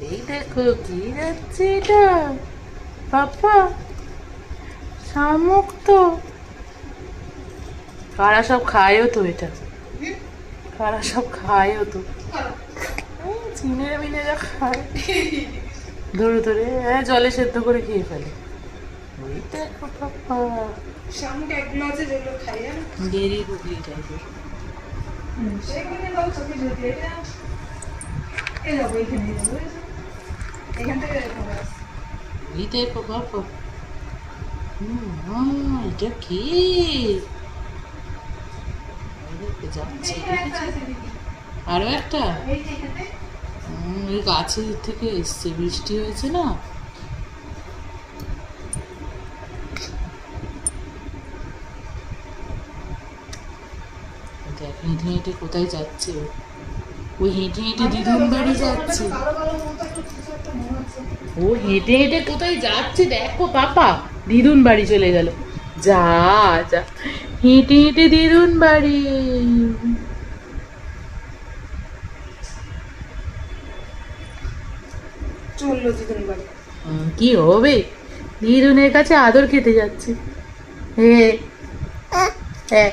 এই দেখো কি যাচ্ছে এটা, পাপা শামুক তো। কারা সব খায়ও তো এটা, কারা সব খায়ও তো, চিনে মিনেরা খায় ধরে ধরে, জলে সেদ্ধ করে খেয়ে ফেলে। ওই দেখো পাপা, শামুক একদম আছে যেগুলো খাই জানো, গেরি গুগলি টাইপের। সেগুলো দাও চোখে যদি এটা এই যাবো এখানে যাবো, এখান থেকে খাবো। ওই দেখো পাপা, এটা কি? যাচ্ছে আরো একটা, ওই গাছের থেকে এসছে, বৃষ্টি হয়েছে না। দেখ হেঁটে হেঁটে কোথায় যাচ্ছে ও, ওই হেঁটে হেঁটে দিদুন বাড়ি যাচ্ছে। ও হেঁটে হেঁটে কোথায় যাচ্ছে দেখো পাপা, দিদুন বাড়ি চলে গেল। যা যা, হেঁটে হেঁটে দিদুন বাড়ি। চললো দিদুন বাড়ি। কি হবে, দিদুনের কাছে আদর খেতে যাচ্ছে। হ্যাঁ হ্যাঁ